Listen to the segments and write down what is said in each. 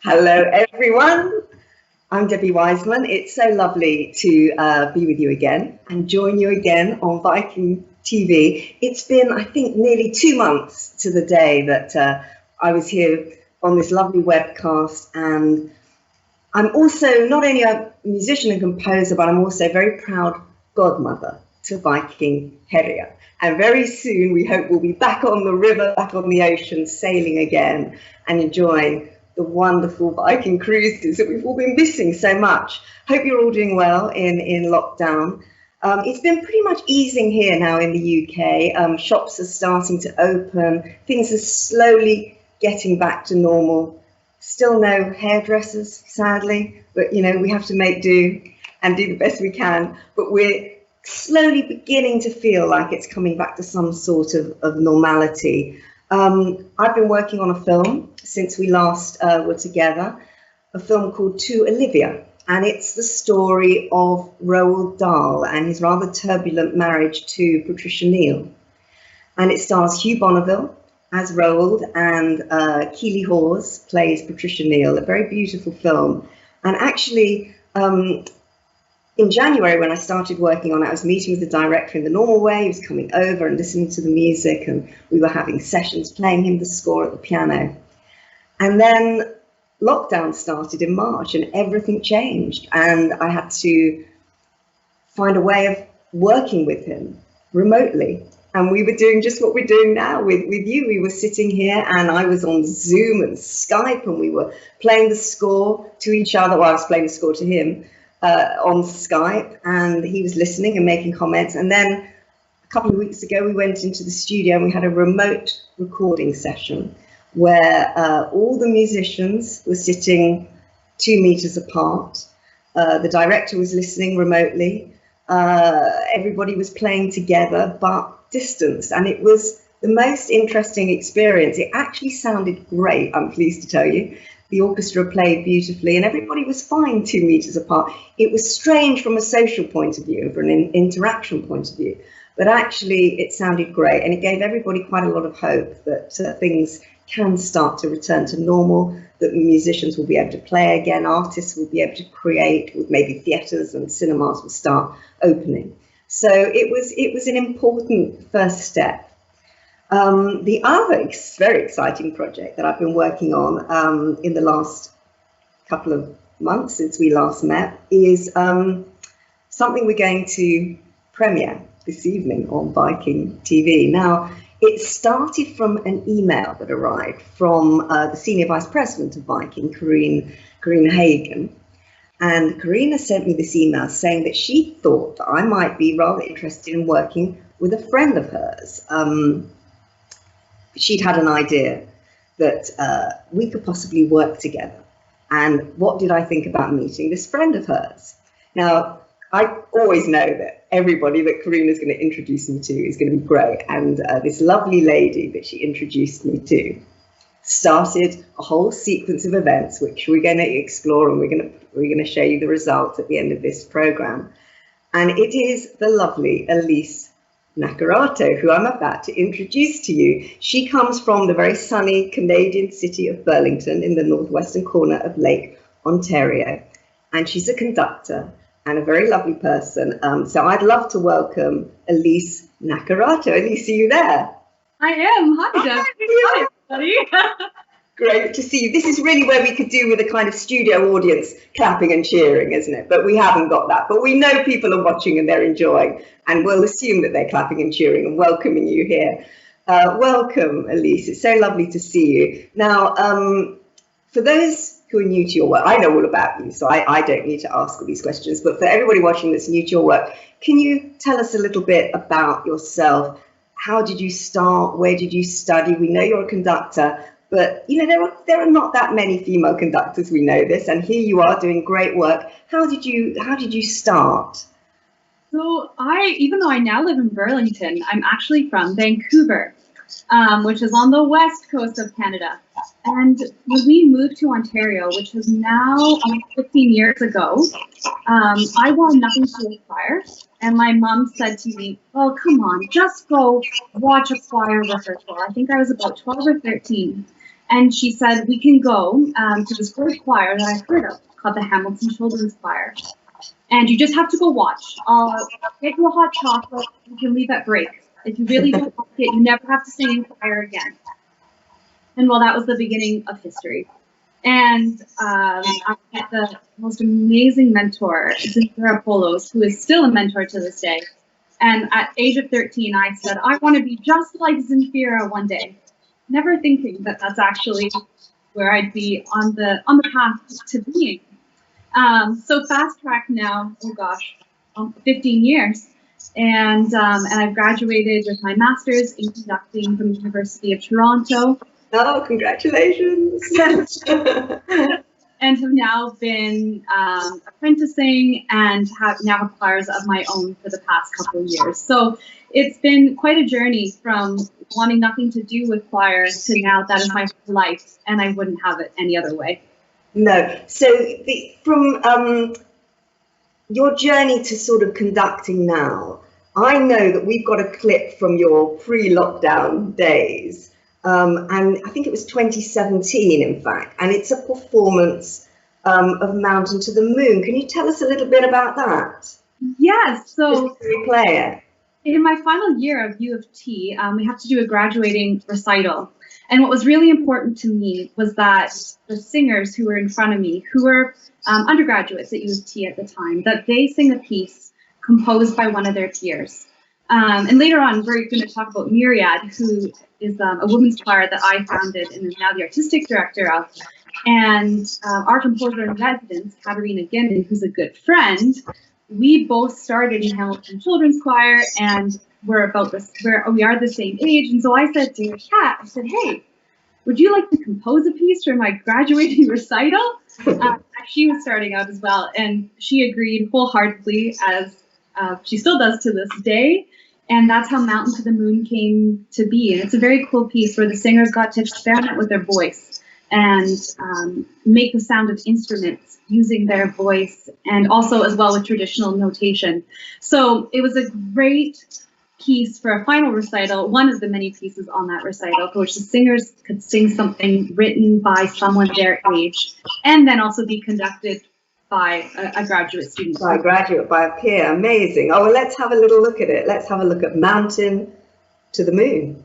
Hello, everyone. I'm Debbie Wiseman. It's so lovely to be with you again and join you again on Viking.TV. It's been, I think, nearly 2 months to the day that I was here on this lovely webcast. And I'm also not only a musician and composer, but I'm also a very proud godmother to Viking Herria. And very soon, we hope we'll be back on the river, back on the ocean, sailing again and enjoying the wonderful Viking cruises that we've all been missing so much. Hope you're all doing well in lockdown. It's been pretty much easing here now in the UK. Shops are starting to open. Things are slowly getting back to normal. Still no hairdressers, sadly, but we have to make do and do the best we can. But we're slowly beginning to feel like it's coming back to some sort of normality. I've been working on a film since we last were together, a film called To Olivia, and it's the story of Roald Dahl and his rather turbulent marriage to Patricia Neal. And it stars Hugh Bonneville as Roald, and Keeley Hawes plays Patricia Neal, a very beautiful film. And actually, in January, when I started working on it, I was meeting with the director in the normal way. He was coming over and listening to the music, and we were having sessions, playing him the score at the piano. And then lockdown started in March and everything changed. And I had to find a way of working with him remotely. And we were doing just what we're doing now with you. We were sitting here and I was on Zoom and Skype, and we were playing the score to each other. Well, I was playing the score to him on Skype, and he was listening and making comments. And then a couple of weeks ago, we went into the studio and we had a remote recording session where all the musicians were sitting 2 meters apart. The director was listening remotely. Everybody was playing together, but distanced. And it was the most interesting experience. It actually sounded great, I'm pleased to tell you. The orchestra played beautifully and everybody was fine 2 meters apart. It was strange from a social point of view, from an interaction point of view, but actually it sounded great, and it gave everybody quite a lot of hope that things can start to return to normal, that musicians will be able to play again, artists will be able to create, with maybe theatres and cinemas will start opening. So it was an important first step. The other very exciting project that I've been working on in the last couple of months since we last met is something we're going to premiere this evening on Viking.TV. Now, it started from an email that arrived from the Senior Vice President of Viking, Karina Hagen. And Karina sent me this email saying that she thought that I might be rather interested in working with a friend of hers. She'd had an idea that we could possibly work together. And what did I think about meeting this friend of hers? Now, I always know that everybody that Karina's going to introduce me to is going to be great. And this lovely lady that she introduced me to started a whole sequence of events, which we're going to explore, and we're going to show you the results at the end of this program. And it is the lovely Elise Naccarato, who I'm about to introduce to you. She comes from the very sunny Canadian city of Burlington in the northwestern corner of Lake Ontario. And she's a conductor and a very lovely person. So I'd love to welcome Elise Naccarato. Elise, are you there? I am. Hi, Deb. Hi, everybody. Great to see you. This is really where we could do with a kind of studio audience clapping and cheering, isn't it? But we haven't got that. But we know people are watching and they're enjoying, and we'll assume that they're clapping and cheering and welcoming you here. Welcome, Elise. It's so lovely to see you. Now, for those who are new to your work, I know all about you, so I don't need to ask all these questions. But for everybody watching that's new to your work, can you tell us a little bit about yourself? How did you start? Where did you study? We know you're a conductor, but there are not that many female conductors. We know this, and here you are doing great work. How did you start? So even though I now live in Burlington, I'm actually from Vancouver, which is on the west coast of Canada. And when we moved to Ontario, which was now almost 15 years ago, I wanted nothing to do with choir. And my mom said to me, "Oh, come on, just go watch a choir rehearsal." I think I was about 12 or 13. And she said, we can go to this great choir that I've heard of called the Hamilton Children's Choir. And you just have to go watch. I'll get you a hot chocolate. You can leave at break. If you really don't like it, you never have to sing in choir again. And well, that was the beginning of history. And I met the most amazing mentor, Zinfira Polos, who is still a mentor to this day. And at age of 13, I said, I want to be just like Zinfira one day. Never thinking that that's actually where I'd be on the path to being. So fast track now, oh gosh, 15 years. And I've graduated with my master's in conducting from the University of Toronto. Oh, congratulations. And have now been apprenticing and now have choirs of my own for the past couple of years. So it's been quite a journey from wanting nothing to do with choir to now that is my life, and I wouldn't have it any other way. No. So from your journey to sort of conducting now, I know that we've got a clip from your pre-lockdown days. And I think it was 2017, in fact, and it's a performance of Mountain to the Moon. Can you tell us a little bit about that? Yes. So just to play it. In my final year of U of T, we have to do a graduating recital. And what was really important to me was that the singers who were in front of me, who were undergraduates at U of T at the time, that they sing a piece composed by one of their peers. And later on, we're going to talk about Myriad, who is a women's choir that I founded and am now the artistic director of. And our composer in residence, Katerina Gendon, who's a good friend, we both started in Hamilton Children's Choir, and we are the same age. And so I said to Kat, I said, hey, would you like to compose a piece for my graduating recital? She was starting out as well, and she agreed wholeheartedly, as she still does to this day. And that's how Mountain to the Moon came to be. And it's a very cool piece where the singers got to experiment with their voice and make the sound of instruments using their voice, and also as well with traditional notation. So it was a great piece for a final recital, one of the many pieces on that recital, for which the singers could sing something written by someone their age, and then also be conducted by a graduate student. By a graduate, by a peer. Amazing. Oh, well, let's have a little look at it. Let's have a look at Mountain to the Moon.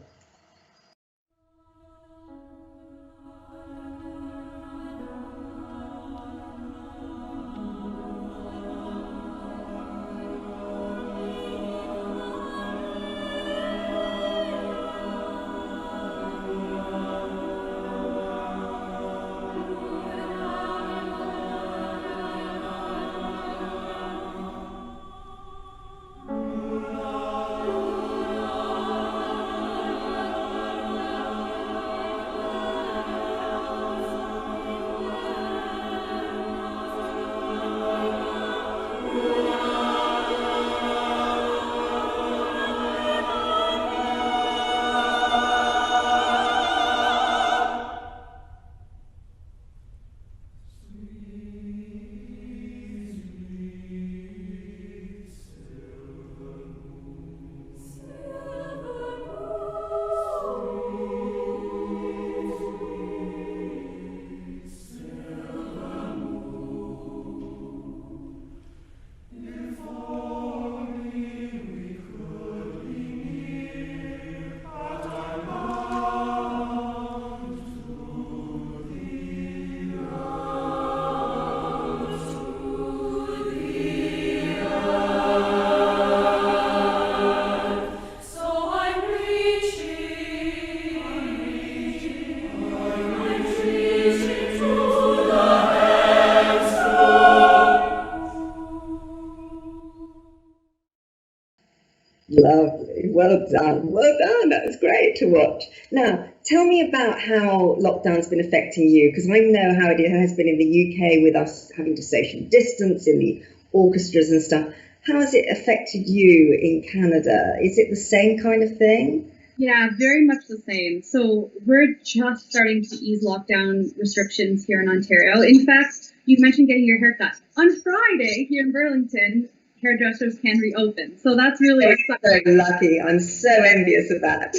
Lovely. Well done. Well done. That was great to watch. Now, tell me about how lockdown's been affecting you, because I know how it has been in the UK with us having to social distance in the orchestras and stuff. How has it affected you in Canada? Is it the same kind of thing? Yeah, very much the same. So we're just starting to ease lockdown restrictions here in Ontario. In fact, you mentioned getting your haircut. On Friday here in Burlington, hairdressers can reopen. So that's really exciting. So lucky. I'm so envious of that.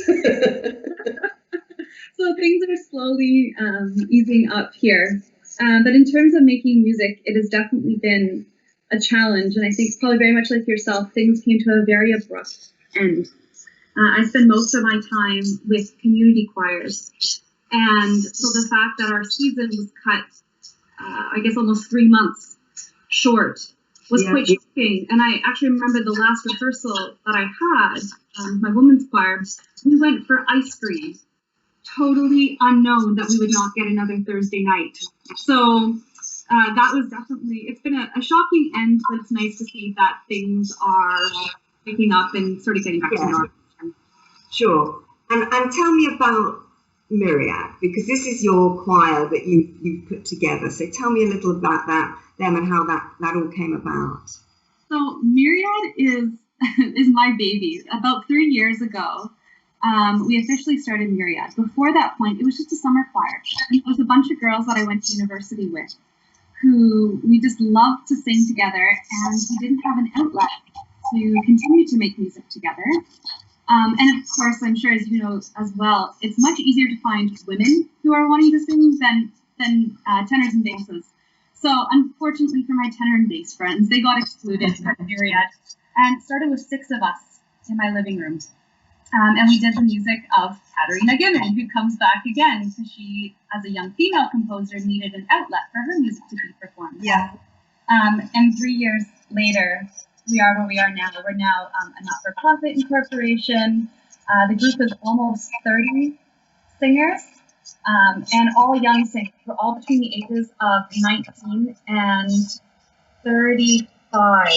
So things are slowly easing up here. But in terms of making music, it has definitely been a challenge. And I think probably very much like yourself, things came to a very abrupt end. I spend most of my time with community choirs. And so the fact that our season was cut, I guess almost 3 months short, was quite shocking. And I actually remember the last rehearsal that I had, my women's choir, we went for ice cream. Totally unknown that we would not get another Thursday night. So that was definitely, it's been a shocking end, but it's nice to see that things are picking up and sort of getting back to normal. Sure. And tell me about Myriad, because this is your choir that you've put together. So tell me a little about them and how that all came about. So Myriad is my baby. About 3 years ago, we officially started Myriad. Before that point, it was just a summer choir. And it was a bunch of girls that I went to university with who we just loved to sing together, and we didn't have an outlet to continue to make music together. And of course, I'm sure as you know as well, it's much easier to find women who are wanting to sing than tenors and basses. So unfortunately for my tenor and bass friends, they got excluded from Myriad, and it started with 6 of us in my living room. And we did the music of Katerina Given, who comes back again because she, as a young female composer, needed an outlet for her music to be performed. Yeah. And 3 years later, we are where we are now. We're now a not-for-profit incorporation. The group is almost 30 singers, and all young singers. We're all between the ages of 19 and 35.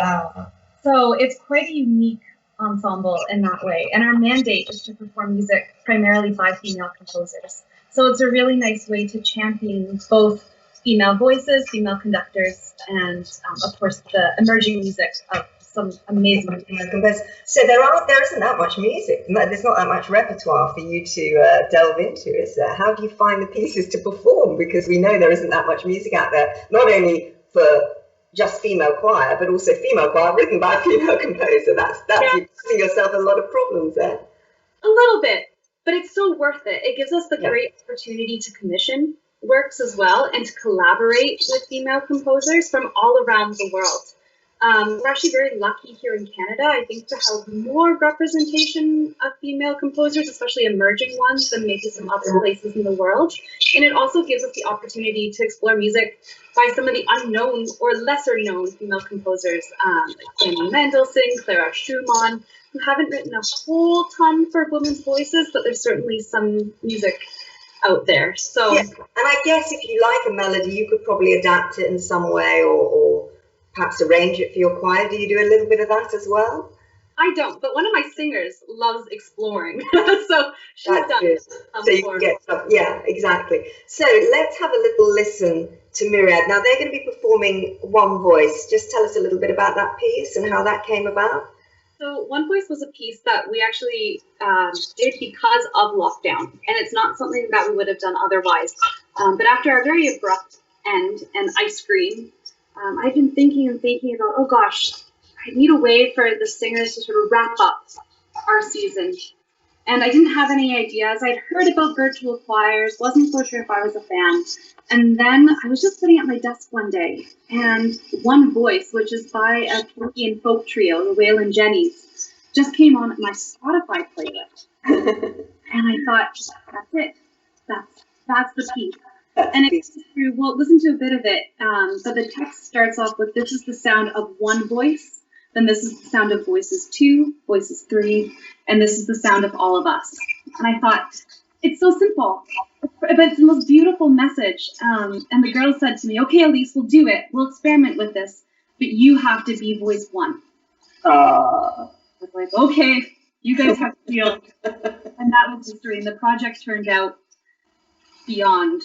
Wow. So it's quite a unique ensemble in that way. And our mandate is to perform music primarily by female composers. So it's a really nice way to champion both female voices, female conductors, and of course the emerging music of some amazing female composers. So there isn't that much music. There's not that much repertoire for you to delve into, is there? How do you find the pieces to perform? Because we know there isn't that much music out there, not only for just female choir, but also female choir written by a female composer. That's you're putting yourself in a lot of problems there. A little bit, but it's so worth it. It gives us the great opportunity to commission works as well and to collaborate with female composers from all around the world. We're actually very lucky here in Canada, I think, to have more representation of female composers, especially emerging ones, than maybe some other places in the world. And it also gives us the opportunity to explore music by some of the unknown or lesser known female composers, like Annie Mendelssohn, Clara Schumann, who haven't written a whole ton for women's voices, but there's certainly some music out there. So, and I guess if you like a melody, you could probably adapt it in some way or perhaps arrange it for your choir. Do you do a little bit of that as well? I don't, but one of my singers loves exploring, so she's done it. So you can get stuff. Yeah, exactly. So let's have a little listen to Myriad. Now they're going to be performing One Voice. Just tell us a little bit about that piece and how that came about. So One Voice was a piece that we actually did because of lockdown, and it's not something that we would have done otherwise. But after a very abrupt end and ice cream, I've been thinking about, oh gosh, I need a way for the singers to sort of wrap up our season. And I didn't have any ideas. I'd heard about virtual choirs, wasn't so sure if I was a fan. And then I was just sitting at my desk one day, and One Voice, which is by a Canadian folk trio, the Waylon Jennings, just came on my Spotify playlist. And I thought, that's it. That's the piece. And it's through, we'll listen to a bit of it, but the text starts off with, this is the sound of one voice, then this is the sound of voices 2, voices 3, and this is the sound of all of us. And I thought, it's so simple, but it's the most beautiful message. And the girl said to me, okay, Elise, we'll do it. We'll experiment with this, but you have to be voice 1. I was like, okay, you guys have to deal. And that was history, and the project turned out beyond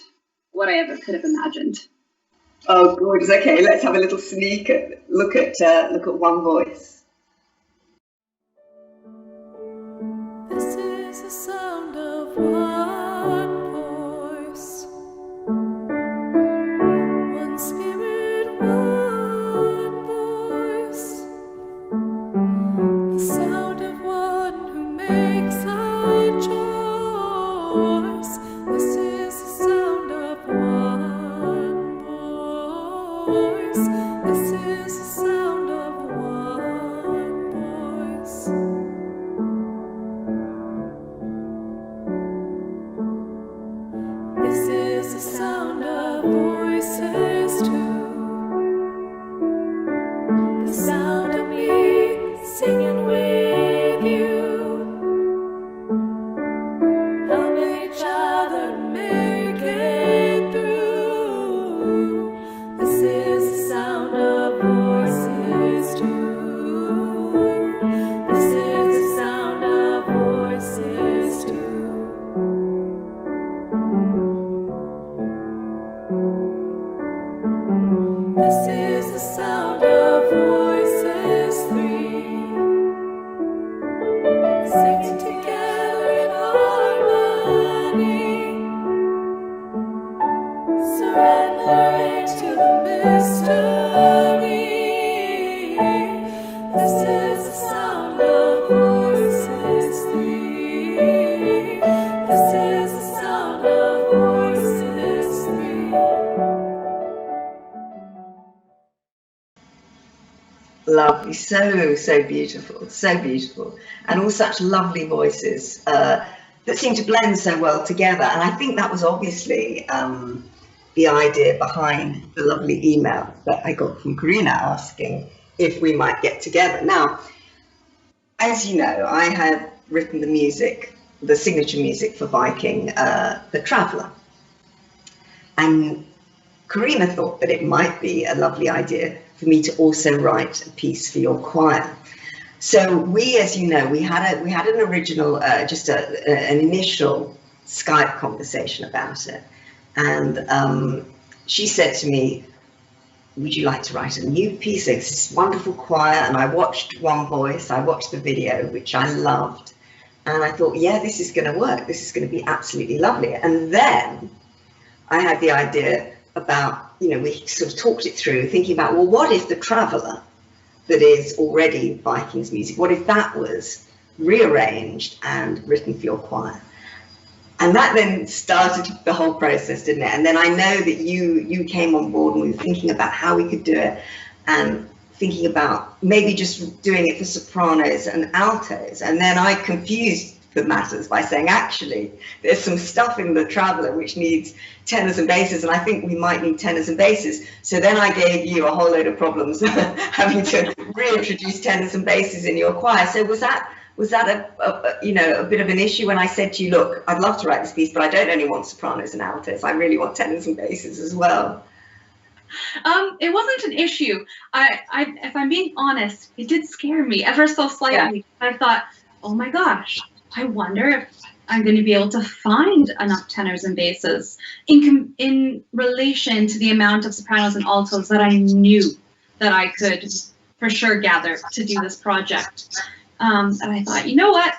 what I ever could have imagined. Oh, gorgeous. Okay, let's have a little sneak look at One Voice. This is the sound of one voice, one spirit, one voice, the sound of one who makes a choice. of voices too. The sound of me singing with you. Help each other make it through. This is the sound of voices too. This is the sound of voices too. This is the sound of voices three, singing together in harmony, surrendering to the mystery. This is the sound of voices three. This is the sound of voices three. Lovely, so beautiful, and all such lovely voices that seem to blend so well together. And I think that was obviously the idea behind the lovely email that I got from Karina asking if we might get together. Now, as you know, I had written the music, the signature music for Viking, The Traveller, and Karina thought that it might be a lovely idea for me to also write a piece for your choir. So we, as you know, we had an original, an initial Skype conversation about it, and she said to me, "Would you like to write a new piece? It's this wonderful choir." And I watched One Voice, I watched the video, which I loved, and I thought, yeah, this is going to work. This is going to be absolutely lovely. And then I had the idea about, we sort of talked it through, thinking about, well, what if The Traveller, that is already Viking's music, what if that was rearranged and written for your choir? And that then started the whole process, didn't it? And then I know that you came on board and we were thinking about how we could do it, and thinking about maybe just doing it for sopranos and altos. And then I confused the matters by saying, actually, there's some stuff in The Traveller which needs tenors and basses, and I think we might need tenors and basses. So then I gave you a whole load of problems having to reintroduce tenors and basses in your choir. So was that a bit of an issue when I said to you, look, I'd love to write this piece, but I don't only want sopranos and altos, I really want tenors and basses as well? It wasn't an issue. If I'm being honest, it did scare me ever so slightly. Yeah. I thought, oh my gosh, I wonder if I'm going to be able to find enough tenors and basses in relation to the amount of sopranos and altos that I knew that I could for sure gather to do this project. And I thought, you know what?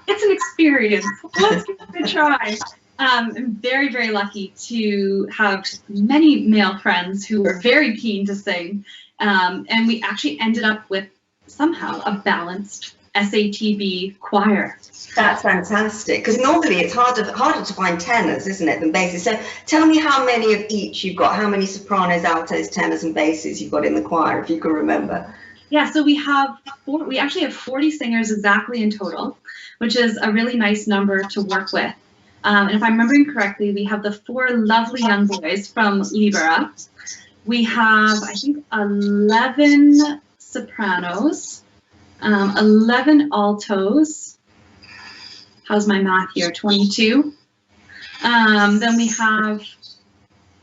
It's an experience. Let's give it a try. I'm very, very lucky to have many male friends who were very keen to sing. And we actually ended up with somehow a balanced SATB choir. That's fantastic, because normally it's harder to find tenors, isn't it, than basses. So tell me how many of each you've got, how many sopranos, altos, tenors and basses you've got in the choir, if you can remember. Yeah, so we actually have 40 singers exactly in total, which is a really nice number to work with. And if I'm remembering correctly, we have the 4 lovely young boys from Libera. We have, I think, 11 sopranos, 11 altos. How's my math here? 22. Then we have,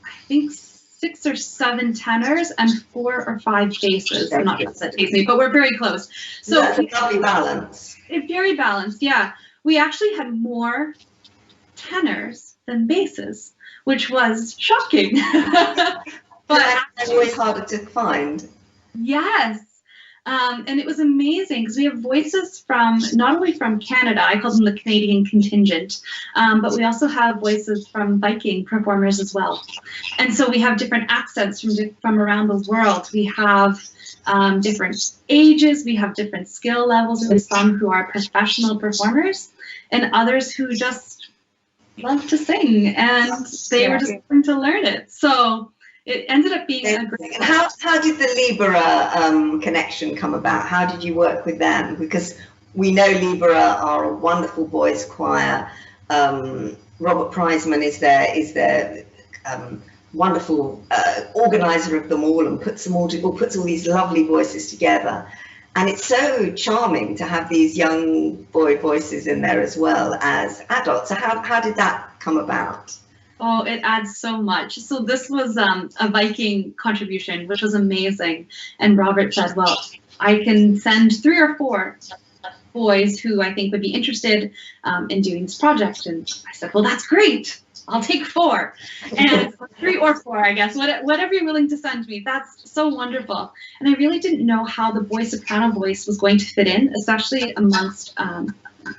I think, 6 or 7 tenors and 4 or 5 basses. I'm not sure if that takes me, but we're very close. So that's a lovely balance. It's very balanced, yeah. We actually had more tenors than basses, which was shocking. But that's always harder to find. Yes. And it was amazing because we have voices from, not only from Canada, I call them the Canadian contingent, but we also have voices from Viking performers as well. And so we have different accents from around the world. We have different ages, we have different skill levels. There's some who are professional performers and others who just love to sing, and they were just going to learn it. So it ended up being a great. How did the Libera connection come about? How did you work with them? Because we know Libera are a wonderful boys choir. Robert Prizeman is their wonderful organizer of them all and puts all these lovely voices together. And it's so charming to have these young boy voices in there as well as adults. So how did that come about? Oh, it adds so much. So this was a Viking contribution, which was amazing. And Robert said, well, I can send 3 or 4 boys who I think would be interested in doing this project. And I said, well, that's great. I'll take 4. And 3 or 4, I guess, whatever you're willing to send me. That's so wonderful. And I really didn't know how the boy soprano voice was going to fit in, especially amongst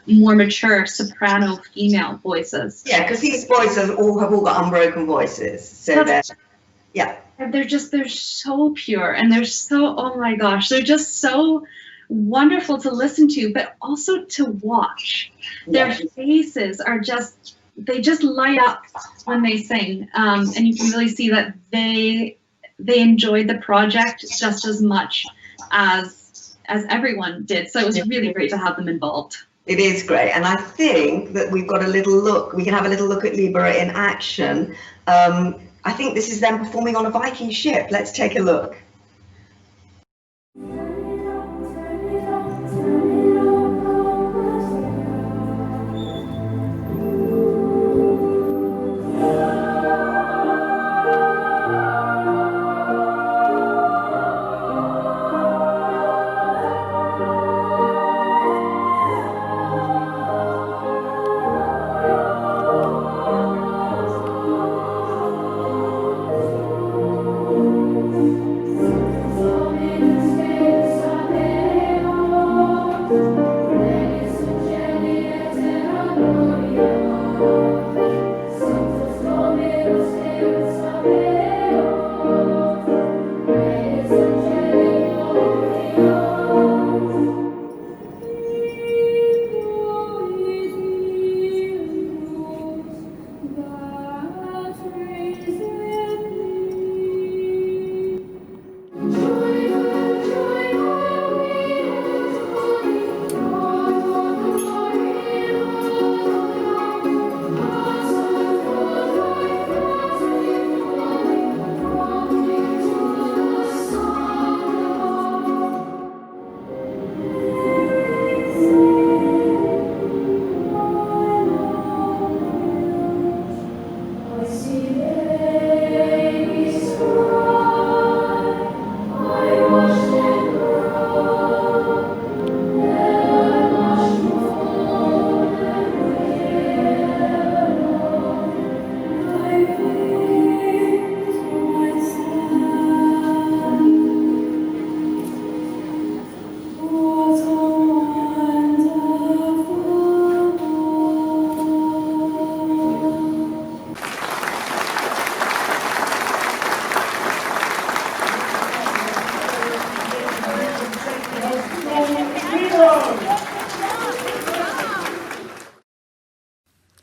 more mature soprano female voices. Yeah, because these boys have all got unbroken voices. So they're so pure, and they're so, oh my gosh, they're just so wonderful to listen to, but also to watch. Their faces are they just light up when they sing, and you can really see that they enjoyed the project just as much as everyone did. So it was really great to have them involved. It is great, and I think that we can have a little look at Libera in action. I think this is them performing on a Viking ship. Let's take a look.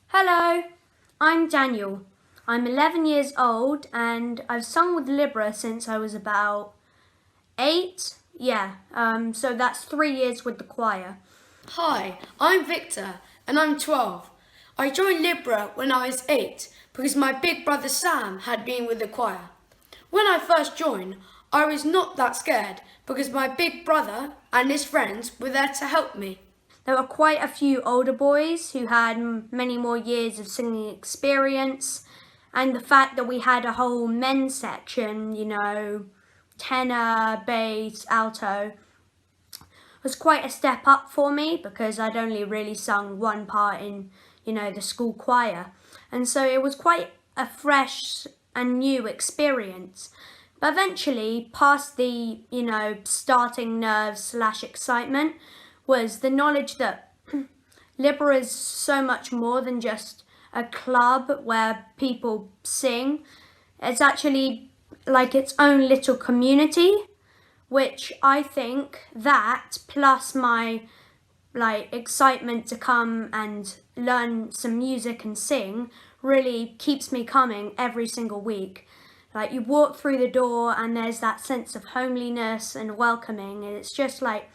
Hello, I'm Daniel. I'm 11 years old and I've sung with Libera since I was about 8. So that's 3 years with the choir. Hi, I'm Victor and I'm 12. I joined Libera when I was 8 because my big brother Sam had been with the choir. When I first joined, I was not that scared because my big brother and his friends were there to help me. There were quite a few older boys who had many more years of singing experience, and the fact that we had a whole men's section, tenor, bass, alto, was quite a step up for me because I'd only really sung one part in, the school choir. And so it was quite a fresh and new experience. But eventually, past the, starting nerves / excitement, was the knowledge that Libera is so much more than just a club where people sing. It's actually like its own little community, which I think that plus my excitement to come and learn some music and sing really keeps me coming every single week. You walk through the door and there's that sense of homeliness and welcoming, and it's just like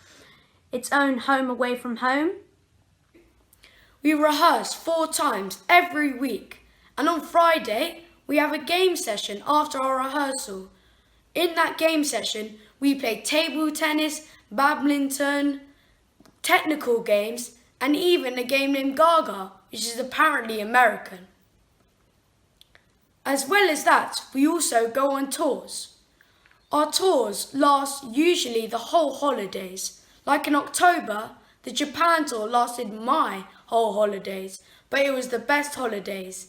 its own home away from home. We rehearse 4 times every week, and on Friday we have a game session after our rehearsal. In that game session, we play table tennis, badminton, technical games, and even a game named Gaga, which is apparently American. As well as that, we also go on tours. Our tours last usually the whole holidays. Like in October, the Japan tour lasted my whole holidays, but it was the best holidays.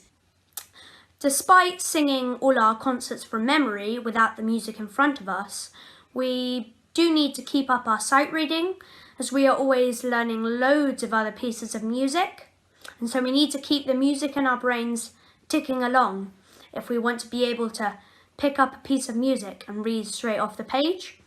Despite singing all our concerts from memory without the music in front of us, we do need to keep up our sight reading, as we are always learning loads of other pieces of music, and so we need to keep the music in our brains ticking along if we want to be able to pick up a piece of music and read straight off the page.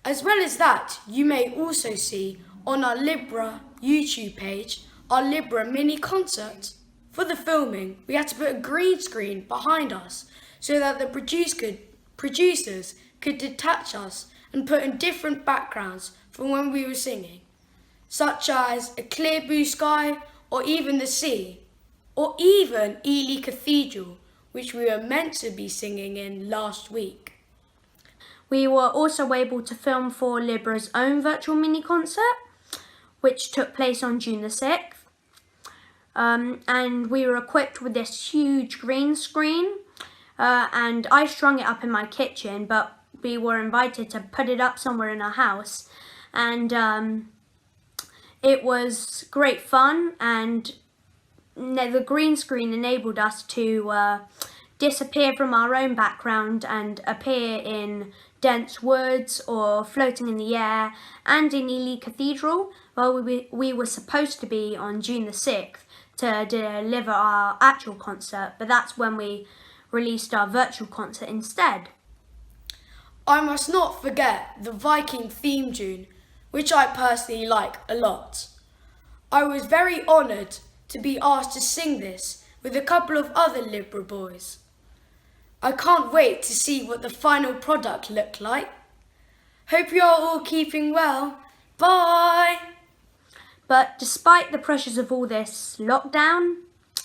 As well as that, you may also see on our Libera YouTube page our Libera mini concert. For the filming, we had to put a green screen behind us so that the producers could detach us and put in different backgrounds from when we were singing, such as a clear blue sky, or even the sea, or even Ely Cathedral, which we were meant to be singing in last week. We were also able to film for Libera's own virtual mini concert, which took place on June the 6th. And we were equipped with this huge green screen, and I strung it up in my kitchen, but we were invited to put it up somewhere in our house, and it was great fun, and the green screen enabled us to disappear from our own background and appear in dense woods or floating in the air, and in Ely Cathedral, where we were supposed to be on June the 6th to deliver our actual concert, but that's when we released our virtual concert instead. I must not forget the Viking theme tune, which I personally like a lot. I was very honoured to be asked to sing this with a couple of other Libera boys. I can't wait to see what the final product looked like. Hope you are all keeping well. Bye! But despite the pressures of all this lockdown,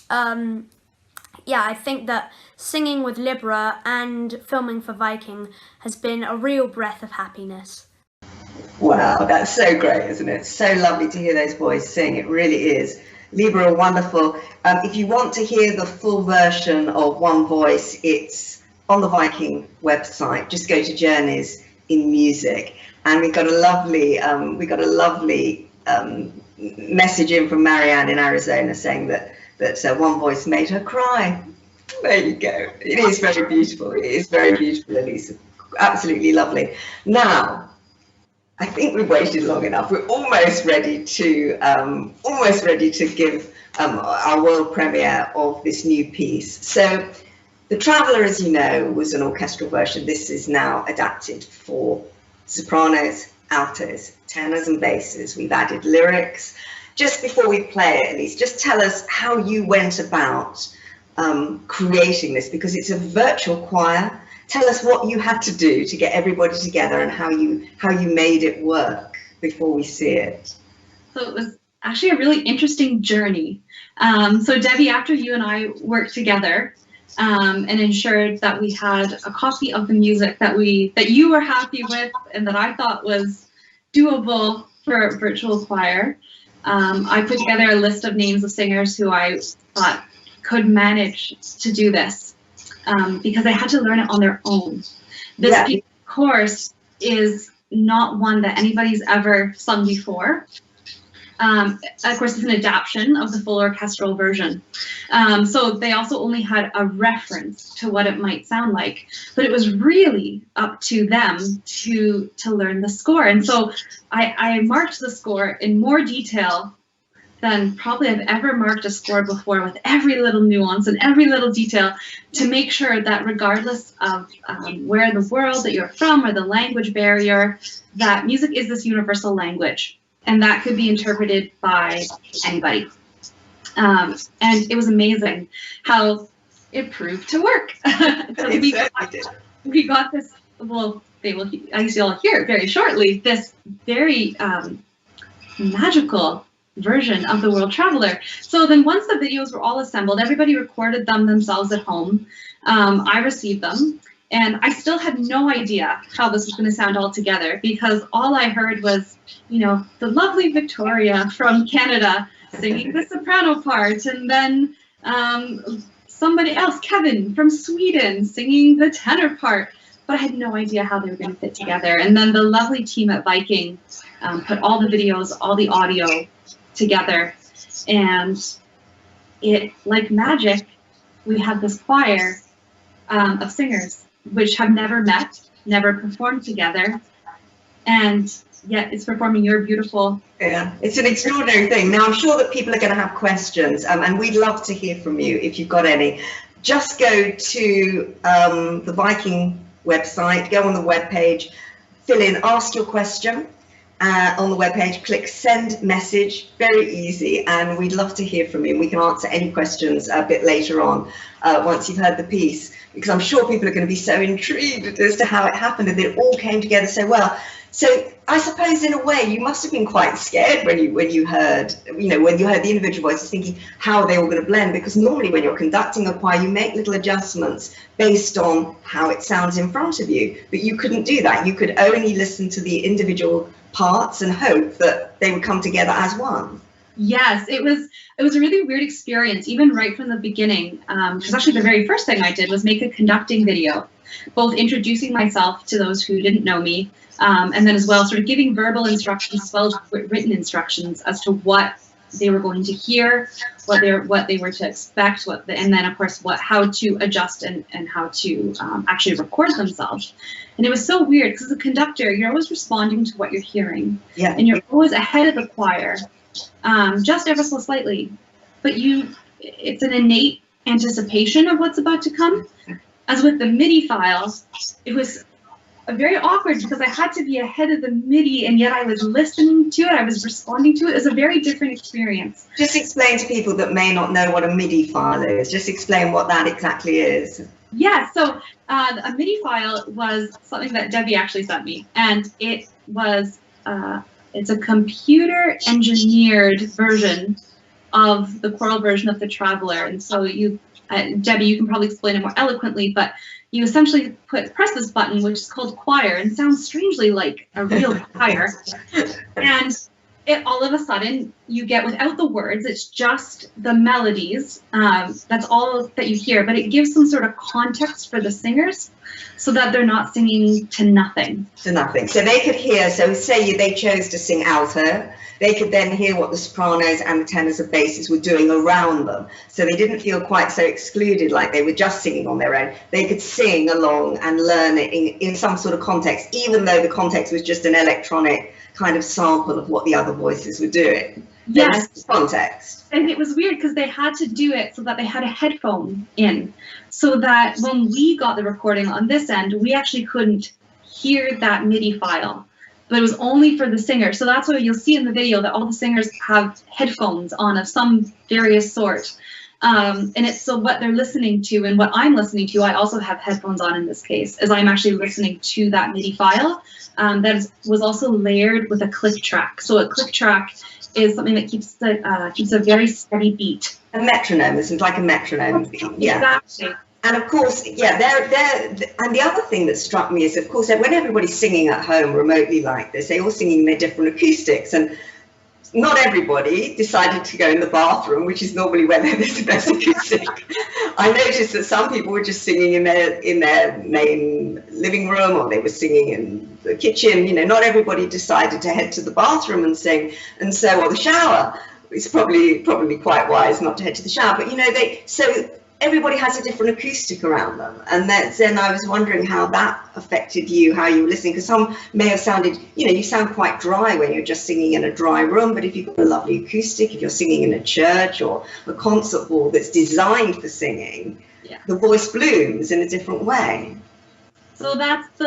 I think that singing with Libera and filming for Viking has been a real breath of happiness. Wow, that's so great, isn't it? So lovely to hear those boys sing. It really is. Libera are wonderful. If you want to hear the full version of One Voice, it's on the Viking website. Just go to Journeys in Music, and we got a lovely message in from Myriad in Arizona saying that One Voice made her cry. There you go. It is very beautiful. It is very beautiful, Elise. Absolutely lovely. Now, I think we've waited long enough. We're almost ready to give our world premiere of this new piece. So, The Traveller, as you know, was an orchestral version. This is now adapted for sopranos, altos, tenors and basses. We've added lyrics. Just before we play it, Elise, just tell us how you went about creating this, because it's a virtual choir. Tell us what you had to do to get everybody together and how you made it work before we see it. So it was actually a really interesting journey. So Debbie, after you and I worked together and ensured that we had a copy of the music that you were happy with and that I thought was doable for virtual choir, I put together a list of names of singers who I thought could manage to do this, because they had to learn it on their own. This course is not one that anybody's ever sung before. Of course, it's an adaptation of the full orchestral version. So they also only had a reference to what it might sound like, but it was really up to them to learn the score. And so I marked the score in more detail than probably I've ever marked a score before, with every little nuance and every little detail, to make sure that regardless of where in the world that you're from or the language barrier, that music is this universal language, and that could be interpreted by anybody. And it was amazing how it proved to work. So we got this, well, I guess you'll hear it very shortly, this very magical version of the World Traveler. So then once the videos were all assembled, everybody recorded them themselves at home. I received them, and I still had no idea how this was going to sound all together, because all I heard was, you know, the lovely Victoria from Canada singing the soprano part, and then somebody else, Kevin from Sweden, singing the tenor part. But I had no idea how they were going to fit together. And then the lovely team at Viking put all the videos, all the audio together, and it, like magic, we had this choir of singers which have never met, never performed together, and yet it's performing your beautiful. Yeah, it's an extraordinary thing. Now, I'm sure that people are going to have questions, and we'd love to hear from you if you've got any. Just go to the Viking website, go on the webpage, fill in, ask your question on the webpage, click send message, very easy, and we'd love to hear from you. We can answer any questions a bit later on once you've heard the piece, because I'm sure people are going to be so intrigued as to how it happened and that it all came together so well. So I suppose in a way you must have been quite scared when you heard, you know, when you heard the individual voices, thinking how are they all going to blend, because normally when you're conducting a choir you make little adjustments based on how it sounds in front of you, but you couldn't do that. You could only listen to the individual parts and hope that they would come together as one. Yes, it was a really weird experience, even right from the beginning, because actually the very first thing I did was make a conducting video, both introducing myself to those who didn't know me, and then as well sort of giving verbal instructions as well as written instructions as to what they were going to hear, what they were to expect, and then of course how to adjust and how to actually record themselves. And it was so weird because as a conductor, you're always responding to what you're hearing, Yeah. and you're always ahead of the choir, just ever so slightly, but it's an innate anticipation of what's about to come. As with the MIDI files, it was very awkward because I had to be ahead of the MIDI, and yet I was listening to it, I was responding to it. It was a very different experience. Just explain to people that may not know what a MIDI file is. Just explain what that exactly is. Yeah, so a MIDI file was something that Debbie actually sent me, and it was it's a computer engineered version of the choral version of the Traveler. And so Debbie, you can probably explain it more eloquently, but you essentially press this button, which is called choir, and sounds strangely like a real choir. And it all of a sudden you get, without the words, it's just the melodies. That's all that you hear, but it gives some sort of context for the singers so that they're not singing to nothing. To nothing. So they could hear, so say they chose to sing alto, they could then hear what the sopranos and the tenors and basses were doing around them. So they didn't feel quite so excluded like they were just singing on their own. They could sing along and learn it in some sort of context, even though the context was just an electronic kind of sample of what the other voices were doing. Yes. Context. And it was weird because they had to do it so that they had a headphone in, so that when we got the recording on this end, we actually couldn't hear that MIDI file, but it was only for the singer. So that's why you'll see in the video that all the singers have headphones on of some various sort. And it's so what they're listening to and what I'm listening to, I also have headphones on in this case, as I'm actually listening to that MIDI file was also layered with a click track. So a click track is something that keeps a very steady beat. A metronome. This is like a metronome. Yeah. Exactly. And of course, yeah, and the other thing that struck me is, of course, that when everybody's singing at home remotely like this, they're all singing their different acoustics, and not everybody decided to go in the bathroom, which is normally where there's the best acoustic. I noticed that some people were just singing in their main living room, or they were singing in the kitchen. You know, not everybody decided to head to the bathroom and sing, and so, or the shower. It's probably quite wise not to head to the shower, but you know, so everybody has a different acoustic around them, and then I was wondering how that affected you, how you were listening, because some may have sounded, you know, you sound quite dry when you're just singing in a dry room, but if you've got a lovely acoustic, if you're singing in a church or a concert hall that's designed for singing, yeah, the voice blooms in a different way. So that's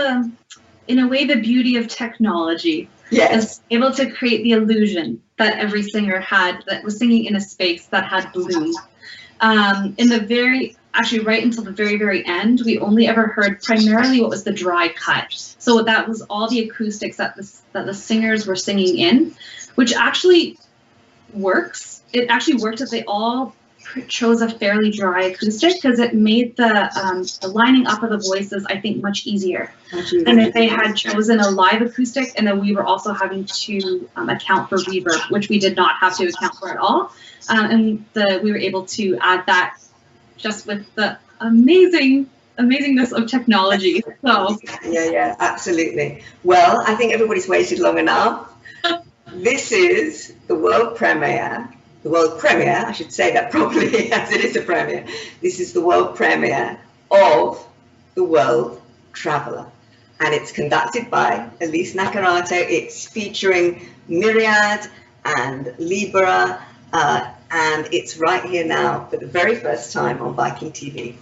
in a way, the beauty of technology. Yes. Is able to create the illusion that every singer had, that was singing in a space that had bloom. Actually right until the very, very end, we only ever heard primarily what was the dry cut. So that was all the acoustics that the singers were singing in, which actually works. It actually worked that they all chose a fairly dry acoustic because it made the lining up of the voices, I think, much easier. And if they had chosen a live acoustic, and then we were also having to account for reverb, which we did not have to account for at all, and we were able to add that just with the amazingness of technology. So yeah, absolutely. Well, I think everybody's waited long enough. This is the world premiere. The world premiere, I should say that properly, as it is a premiere. This is the world premiere of The World Traveller. And it's conducted by Elise Naccarato. It's featuring Myriad and Libera. And it's right here now for the very first time on Viking TV.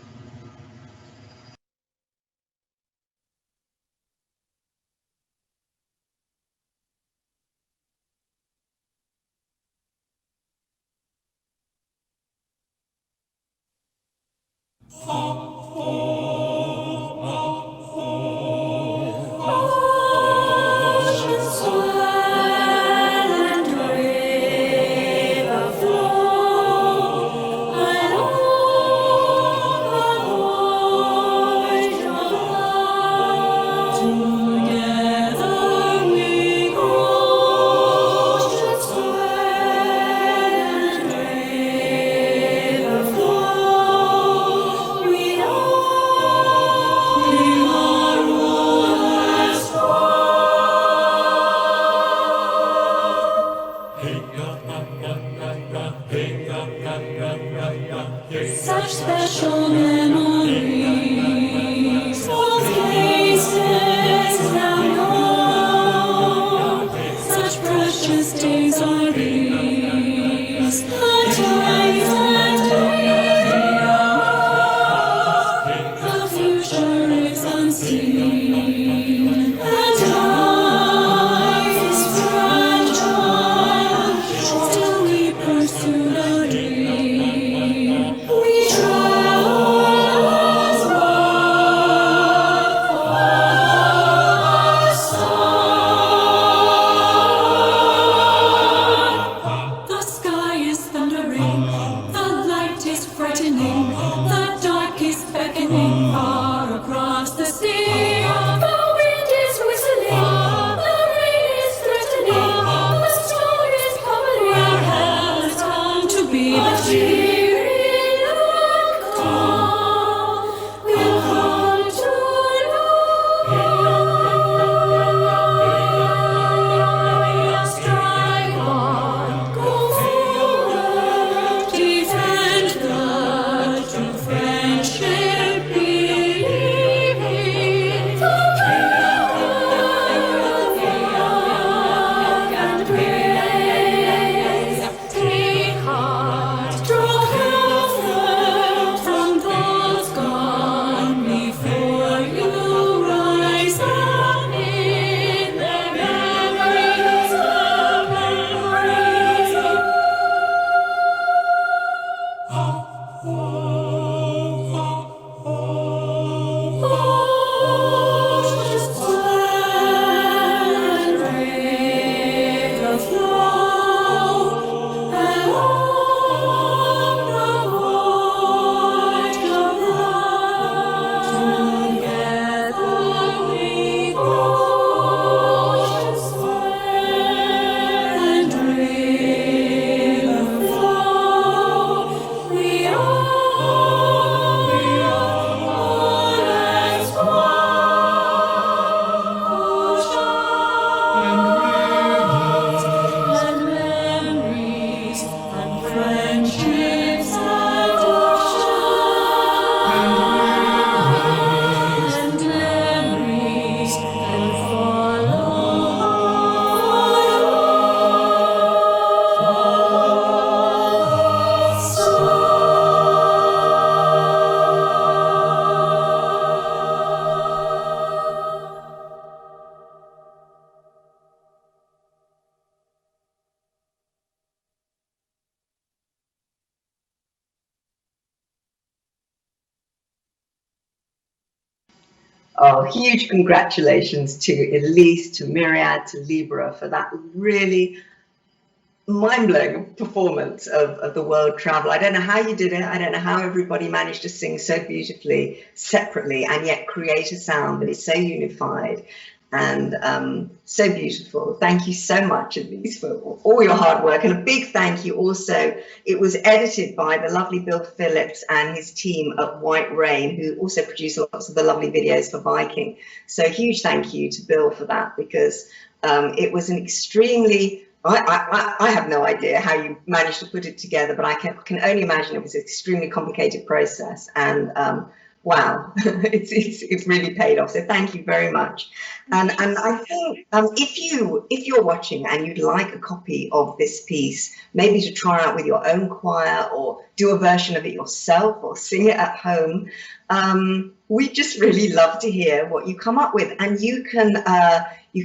Such special memories, those places now known. Such precious days are these, the times and days. The future is unseen, and life is fragile. Still we pursue the dream. We travel as one sun. The sky is thundering, the light is frightening, the dark is beckoning far across the sea. The wind is whistling, the rain is threatening, the storm is coming. We have come to be the cheering calm. We'll come to know. Strike on, go forward, defend the true friendship, believing the power of young and brave. Take heart, draw comfort from those gone before you. Rise up in their memories of Oceans swell and brave the flow, and along the voyage of love, together we go. Oceans swell and brave the flow, we are as one. And memories and friendships and and memories and Oh, huge congratulations to Elise, to Myriad, to Libera for that really mind-blowing performance of the world travel. I don't know how you did it. I don't know how everybody managed to sing so beautifully separately and yet create a sound that is so unified and so beautiful. Thank you so much, Elise, for all your hard work, and a big thank you also. It was edited by the lovely Bill Phillips and his team at White Rain, who also produced lots of the lovely videos for Viking. So a huge thank you to Bill for that, because it was an extremely, I have no idea how you managed to put it together, but I can only imagine it was an extremely complicated process, and wow, it's really paid off. So thank you very much. And I think if you're watching and you'd like a copy of this piece, maybe to try out with your own choir or do a version of it yourself or sing it at home, we just really love to hear what you come up with. And you can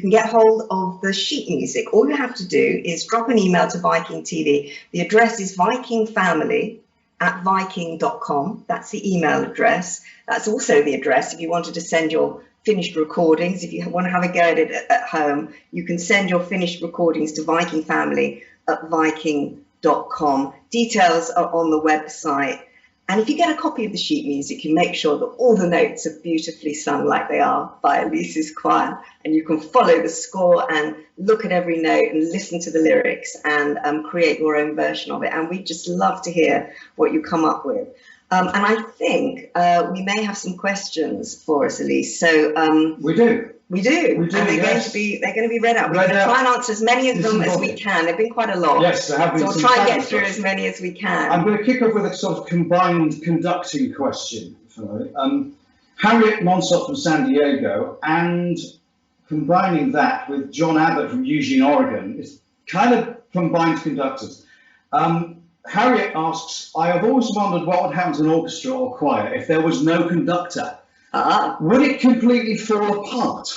get hold of the sheet music. All you have to do is drop an email to Viking.TV. The address is Viking@Viking.com. That's the email address. That's also the address if you wanted to send your finished recordings. If you want to have a go at it at home, you can send your finished recordings to Viking@Viking.com. Details are on the website. And if you get a copy of the sheet music, you make sure that all the notes are beautifully sung like they are by Elise's choir, and you can follow the score and look at every note and listen to the lyrics and create your own version of it. And we just love to hear what you come up with. And I think we may have some questions for us, Elise. So we do. We do, and they're yes. going to be read out. We're going to try and answer as many of them as we can. There've been quite a lot. Yes, there have been. So we'll try and get through as many as we can. I'm going to kick off with a sort of combined conducting question. Harriet Monsott from San Diego, and combining that with John Abbott from Eugene, Oregon, is kind of combined conductors. Harriet asks, I have always wondered what would happen to an orchestra or choir if there was no conductor. Would it completely fall apart?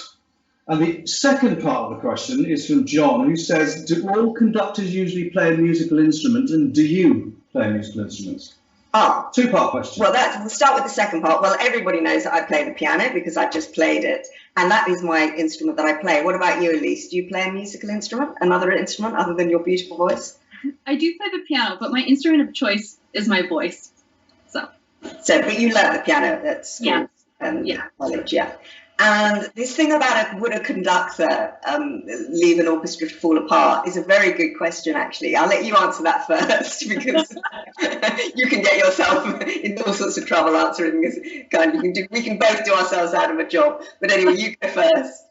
And the second part of the question is from John, who says, do all conductors usually play a musical instrument, and do you play musical instruments? Two-part question. Well, we'll start with the second part. Well, everybody knows that I play the piano because I've just played it, and that is my instrument that I play. What about you, Elise? Do you play a musical instrument, another instrument other than your beautiful voice? I do play the piano, but my instrument of choice is my voice. So, but you learn the piano at school. Yeah. And college, yeah. And this thing about would a conductor leave an orchestra to fall apart is a very good question, actually. I'll let you answer that first, because you can get yourself in all sorts of trouble answering this kind. We can both do ourselves out of a job. But anyway, you go first.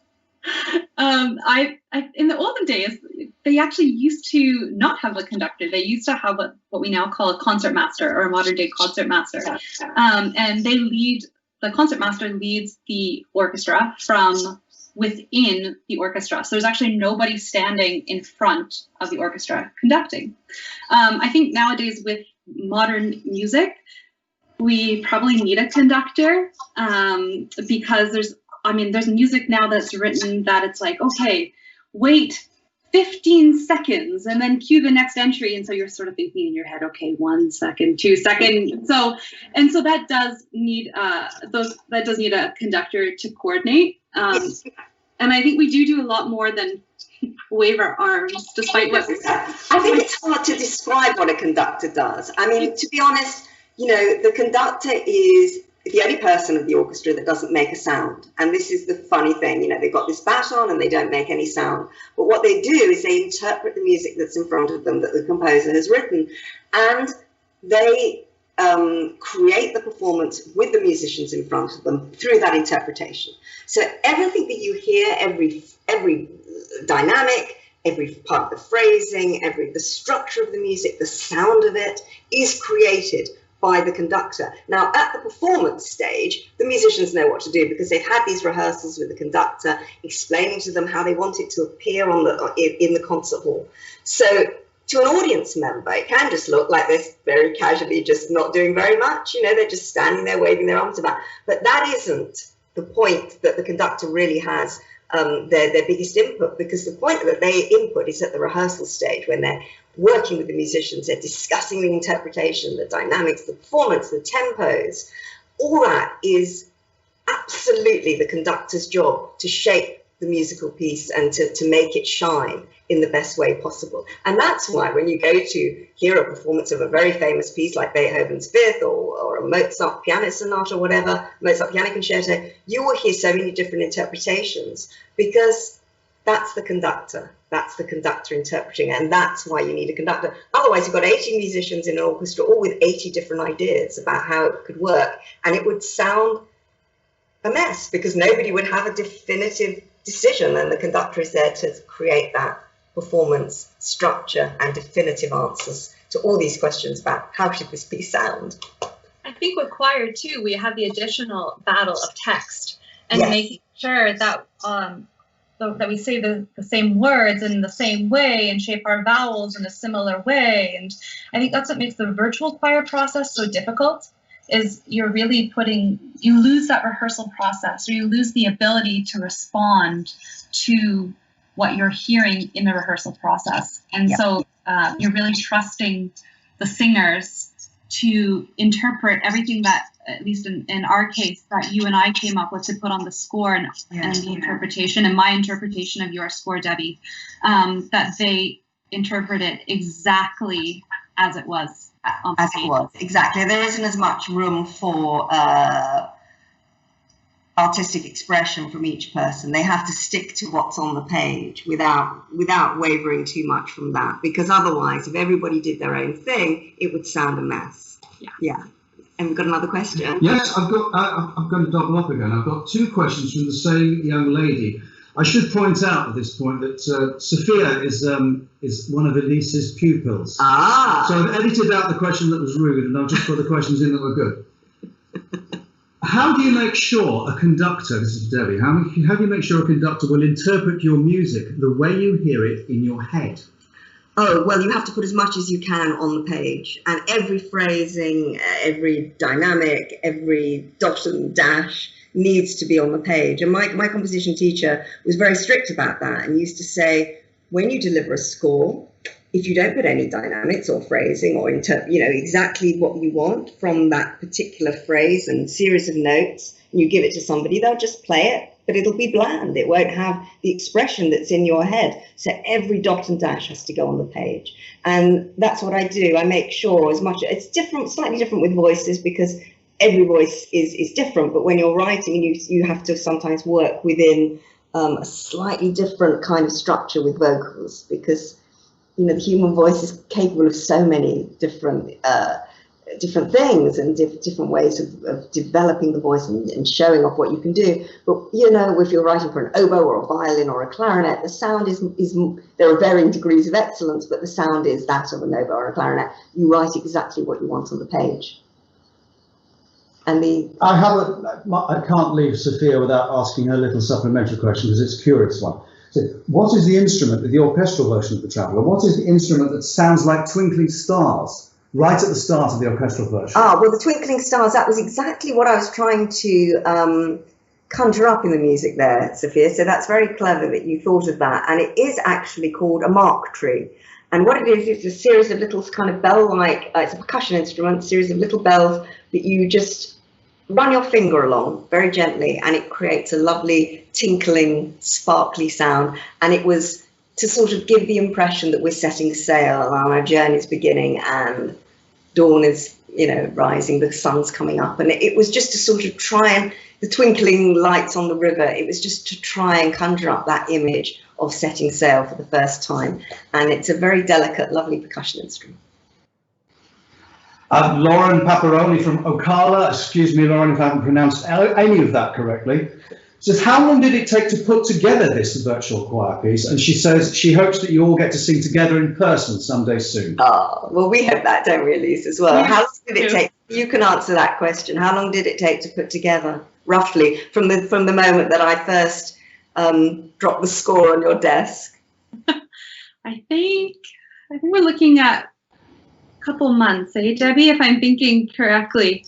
In the olden days, they actually used to not have a conductor. They used to have what we now call a concertmaster, or a modern day concertmaster. And the concertmaster leads the orchestra from within the orchestra. So there's actually nobody standing in front of the orchestra conducting. I think nowadays with modern music, we probably need a conductor because there's music now that's written that it's like, okay, wait 15 seconds and then cue the next entry. And so you're sort of thinking in your head, okay, 1 second, 2 seconds. So that does need a conductor to coordinate. And I think we do a lot more than wave our arms, despite what I think it's hard to describe what a conductor does. I mean, to be honest, the conductor is the only person of the orchestra that doesn't make a sound. And this is the funny thing, they've got this baton and they don't make any sound. But what they do is they interpret the music that's in front of them that the composer has written. And they create the performance with the musicians in front of them through that interpretation. So everything that you hear, every dynamic, every part of the phrasing, the structure of the music, the sound of it is created by the conductor. Now, at the performance stage, the musicians know what to do because they've had these rehearsals with the conductor, explaining to them how they want it to appear in the concert hall. So to an audience member, it can just look like they're very casually just not doing very much. They're just standing there waving their arms about. But that isn't the point that the conductor really has their biggest input, because the point that they input is at the rehearsal stage when they're working with the musicians, they're discussing the interpretation, the dynamics, the performance, the tempos. All that is absolutely the conductor's job, to shape the musical piece and to make it shine in the best way possible. And that's why when you go to hear a performance of a very famous piece like Beethoven's Fifth or a Mozart piano sonata or whatever, Mozart piano concerto, you will hear so many different interpretations, because that's the conductor. That's the conductor interpreting, and that's why you need a conductor. Otherwise, you've got 80 musicians in an orchestra, all with 80 different ideas about how it could work, and it would sound a mess because nobody would have a definitive decision, and the conductor is there to create that performance structure and definitive answers to all these questions about how should this piece sound. I think with choir too, we have the additional battle of text and Yes. making sure that that we say the same words in the same way and shape our vowels in a similar way. And I think that's what makes the virtual choir process so difficult, is you're really you lose that rehearsal process, or you lose the ability to respond to what you're hearing in the rehearsal process. And so you're really trusting the singers to interpret everything that, at least in our case, that you and I came up with to put on the score and the interpretation, and my interpretation of your score, Debbie, that they interpret it exactly as it was on As stage. it was, exactly. There isn't as much room for artistic expression from each person. They have to stick to what's on the page without wavering too much from that, because otherwise, if everybody did their own thing, it would sound a mess. Yeah. And we've got another question. Yes, I'm going to double up again. I've got two questions from the same young lady. I should point out at this point that Sophia is one of Elise's pupils. Ah. So I've edited out the question that was rude, and I've just put the questions in that were good. How do you make sure a conductor, this is Debbie, how do you make sure a conductor will interpret your music the way you hear it in your head? Oh, well, you have to put as much as you can on the page, and every phrasing, every dynamic, every dot and dash needs to be on the page. And my composition teacher was very strict about that and used to say, when you deliver a score, if you don't put any dynamics or phrasing or exactly what you want from that particular phrase and series of notes, and you give it to somebody, they'll just play it, but it'll be bland. It won't have the expression that's in your head. So every dot and dash has to go on the page. And that's what I do. I make sure it's different, slightly different with voices, because every voice is different. But when you're writing, you have to sometimes work within a slightly different kind of structure with vocals, because the human voice is capable of so many different things and different ways of developing the voice and showing off what you can do. But if you're writing for an oboe or a violin or a clarinet, the sound is there are varying degrees of excellence, but the sound is that of an oboe or a clarinet. You write exactly what you want on the page. And I can't leave Sophia without asking her a little supplementary question, because it's a curious one. So what is the instrument, the orchestral version of the Traveller, what is the instrument that sounds like twinkling stars right at the start of the orchestral version? Well, the twinkling stars, that was exactly what I was trying to conjure up in the music there, Sophia. So that's very clever that you thought of that. And it is actually called a mark tree. And what it is a series of little kind of bell-like, it's a percussion instrument, a series of little bells that you just run your finger along very gently, and it creates a lovely tinkling, sparkly sound. And it was to sort of give the impression that we're setting sail and our journey is beginning and dawn is, rising, the sun's coming up. And it was just to sort of try and, the twinkling lights on the river, it was just to try and conjure up that image of setting sail for the first time. And it's a very delicate, lovely percussion instrument. Lauren Paparoni from Ocala, excuse me, Lauren, if I haven't pronounced any of that correctly, says, how long did it take to put together this virtual choir piece? And she says she hopes that you all get to sing together in person someday soon. Oh, well, we hope that, don't we, Elise, as well? Yes, How long did it take? You can answer that question. How long did it take to put together, roughly, from the moment that I first dropped the score on your desk? I think we're looking at couple months, Debbie, if I'm thinking correctly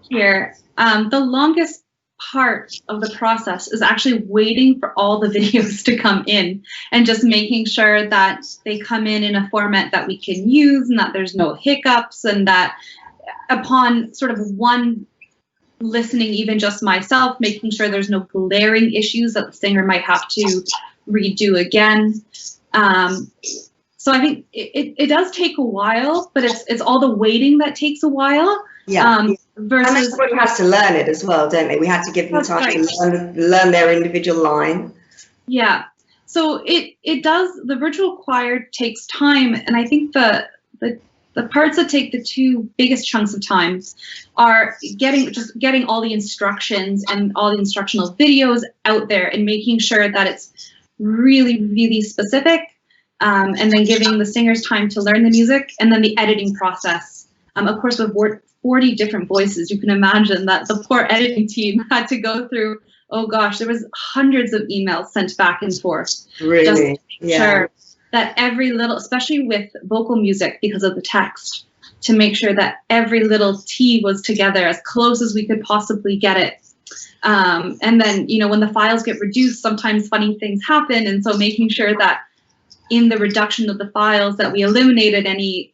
here. The longest part of the process is actually waiting for all the videos to come in and just making sure that they come in a format that we can use and that there's no hiccups, and that upon sort of one listening, even just myself, making sure there's no glaring issues that the singer might have to redo again. So I think it does take a while, but it's all the waiting that takes a while. Yeah. Versus, and everybody has to learn it as well, don't they? We had to give them time to learn their individual line. Yeah. So it does. The virtual choir takes time, and I think the parts that take the two biggest chunks of time are getting all the instructions and all the instructional videos out there, and making sure that it's really, really specific, and then giving the singers time to learn the music, and then the editing process. Of course, with 40 different voices, you can imagine that the poor editing team had to go through, oh gosh, there was hundreds of emails sent back and forth. Really? Just to make sure that every little, especially with vocal music because of the text, to make sure that every little T was together as close as we could possibly get it. And then, when the files get reduced, sometimes funny things happen. And so making sure that in the reduction of the files that we eliminated any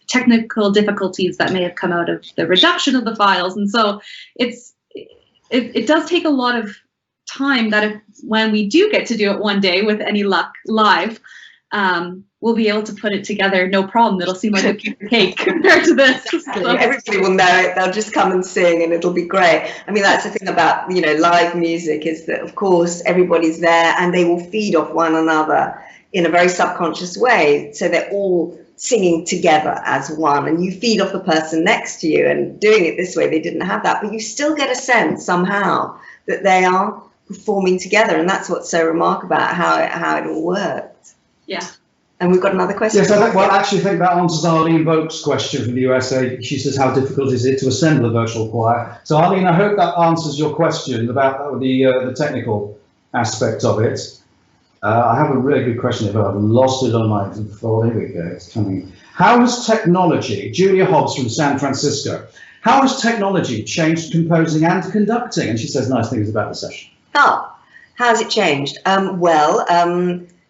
technical difficulties that may have come out of the reduction of the files. And so it does take a lot of time that when we do get to do it one day with any luck live, we'll be able to put it together, no problem. It'll seem like a piece of cake compared to this. Exactly. So. Everybody will know it. They'll just come and sing and it'll be great. I mean, that's the thing about, live music is that, of course, everybody's there and they will feed off one another in a very subconscious way. So they're all singing together as one, and you feed off the person next to you, and doing it this way, they didn't have that, but you still get a sense somehow that they are performing together, and that's what's so remarkable about how it all worked. Yeah. And we've got another question. Yes, I think that answers Arlene Boak's question from the USA. She says, how difficult is it to assemble a virtual choir? So Arlene, I hope that answers your question about the technical aspect of it. I have a really good question, but I've lost it on my phone. Here we go, it's coming. How has technology, Julia Hobbs from San Francisco, how has technology changed composing and conducting? And she says nice things about the session. Oh, how's it changed?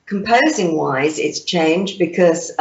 Composing-wise, it's changed because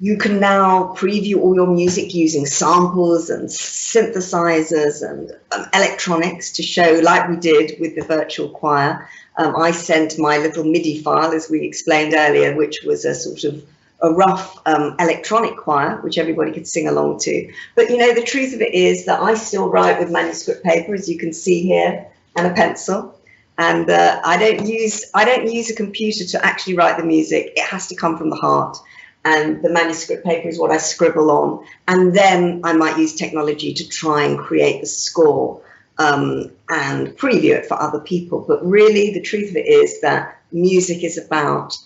you can now preview all your music using samples and synthesizers and electronics to show, like we did with the virtual choir. I sent my little MIDI file, as we explained earlier, which was a sort of a rough electronic choir, which everybody could sing along to. But the truth of it is that I still write with manuscript paper, as you can see here, and a pencil. And I don't use a computer to actually write the music. It has to come from the heart. And the manuscript paper is what I scribble on. And then I might use technology to try and create the score and preview it for other people. But really, the truth of it is that music is about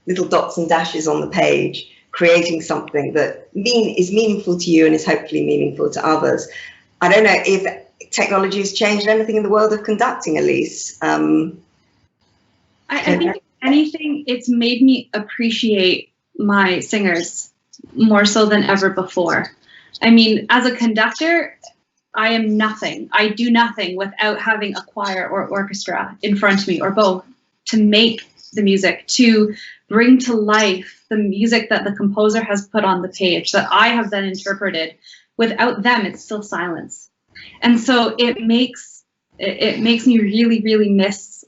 little dots and dashes on the page, creating something that is meaningful to you and is hopefully meaningful to others. I don't know if technology has changed anything in the world of conducting, Elise. I think if anything, it's made me appreciate my singers more so than ever before. I mean, as a conductor, I am nothing. I do nothing without having a choir or orchestra in front of me, or both, to make the music, to bring to life the music that the composer has put on the page that I have then interpreted. Without them, it's still silence. And so it makes me really, really miss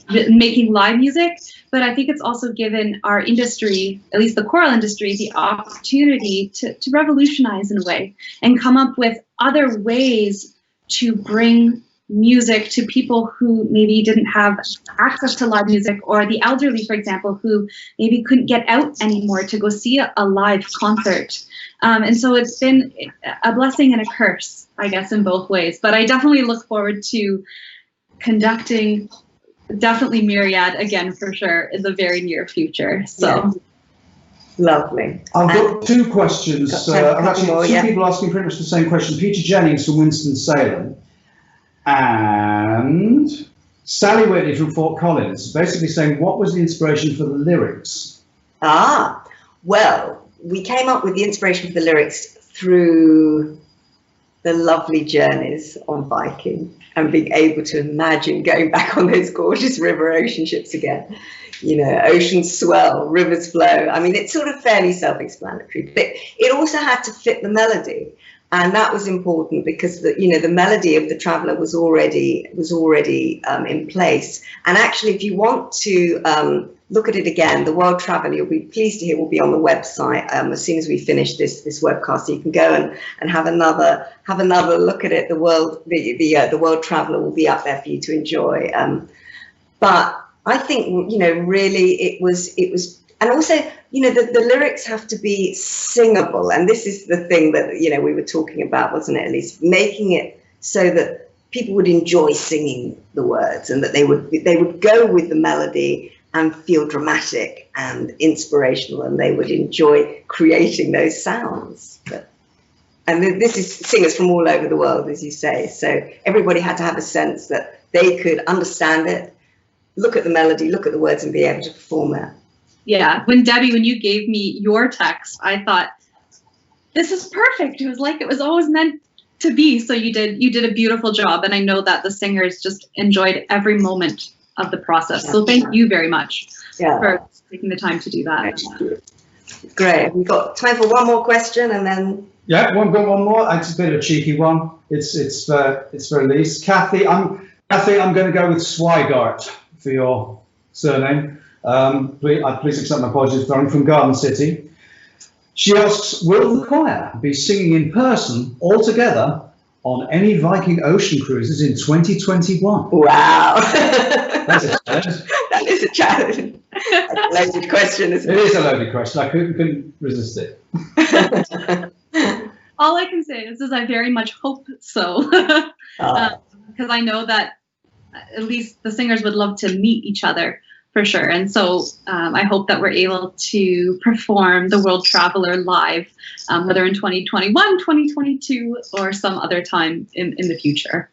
making live music. But I think it's also given our industry, at least the choral industry, the opportunity to revolutionize in a way and come up with other ways to bring music to people who maybe didn't have access to live music, or the elderly, for example, who maybe couldn't get out anymore to go see a live concert. And so it's been a blessing and a curse, I guess, in both ways. But I definitely look forward to conducting, definitely Myriad again, for sure, in the very near future. So. Yeah. Lovely. I've got two questions. Two people asking pretty much the same question. Peter Jennings from Winston-Salem and Sally Whitley from Fort Collins, basically saying, what was the inspiration for the lyrics? Well, we came up with the inspiration for the lyrics through the lovely journeys on Viking and being able to imagine going back on those gorgeous river ocean ships again. Oceans swell, rivers flow. I mean, it's sort of fairly self-explanatory, but it also had to fit the melody. And that was important because the melody of the Traveller was already in place. And actually, if you want to look at it again, the World Traveller, you'll be pleased to hear, will be on the website as soon as we finish this webcast. So you can go and have another look at it. The World Traveller will be up there for you to enjoy. But I think really it was. And also, the lyrics have to be singable. And this is the thing that, we were talking about, wasn't it, Elise? Making it so that people would enjoy singing the words and that they would go with the melody and feel dramatic and inspirational, and they would enjoy creating those sounds. And this is singers from all over the world, as you say. So everybody had to have a sense that they could understand it, look at the melody, look at the words, and be able to perform it. Yeah, when you gave me your text, I thought, this is perfect. It was like it was always meant to be. So you did a beautiful job, and I know that the singers just enjoyed every moment of the process. So thank you very much for taking the time to do that. Great. We've got time for one more question, and then one more. It's a bit of a cheeky one. It's for Elise. Kathy, I'm going to go with Swigart for your surname. Please accept my apologies. I'm from Garden City. She asks, will the choir be singing in person all together on any Viking ocean cruises in 2021? Wow. That's a challenge. That is a challenge. That's a loaded question, isn't it? It is a loaded question. I couldn't resist it. All I can say is I very much hope so. Because I know that at least the singers would love to meet each other. For sure. And so I hope that we're able to perform the World Traveller live, whether in 2021, 2022, or some other time in the future.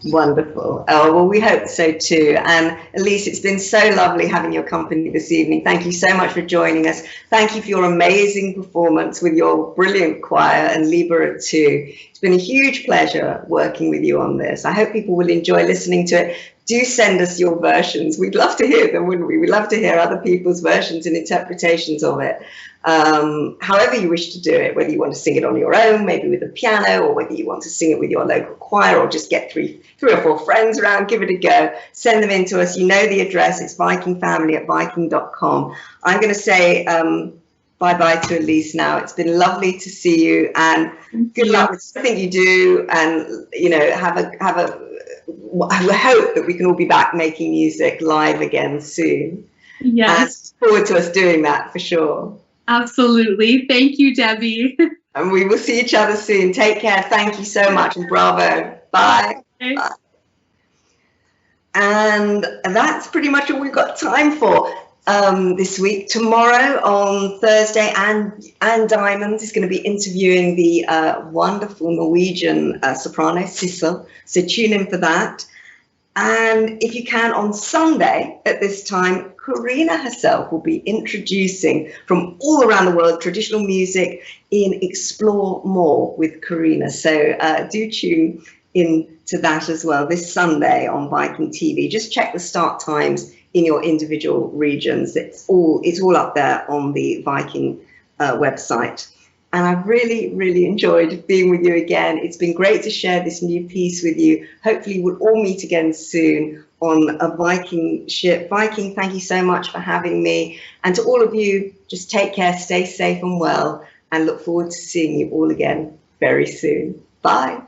Wonderful. Oh, well, we hope so too. And Elise, it's been so lovely having your company this evening. Thank you so much for joining us. Thank you for your amazing performance with your brilliant choir and Libera too. It's been a huge pleasure working with you on this. I hope people will enjoy listening to it. Do send us your versions. We'd love to hear them, wouldn't we? We'd love to hear other people's versions and interpretations of it. However you wish to do it, whether you want to sing it on your own, maybe with a piano, or whether you want to sing it with your local choir, or just get three or four friends around, give it a go. Send them in to us. You know the address. It's Vikingfamily@Viking.com. I'm going to say bye-bye to Elise now. It's been lovely to see you, and good luck with everything you do, and I hope that we can all be back making music live again soon. Yes. And forward to us doing that for sure. Absolutely. Thank you, Debbie. And we will see each other soon. Take care. Thank you so much, and bravo. Bye. Bye. And that's pretty much all we've got time for this week. Tomorrow on Thursday, Anne Diamond is going to be interviewing the wonderful Norwegian soprano Sissel. So tune in for that. And if you can, on Sunday at this time, Karina herself will be introducing from all around the world traditional music in Explore More with Karina. So do tune in to that as well this Sunday on Viking.TV. Just check the start times in your individual regions. It's all up there on the Viking website. And I've really, really enjoyed being with you again. It's been great to share this new piece with you. Hopefully we'll all meet again soon on a Viking ship. Viking, thank you so much for having me. And to all of you, just take care, stay safe and well, and look forward to seeing you all again very soon. Bye.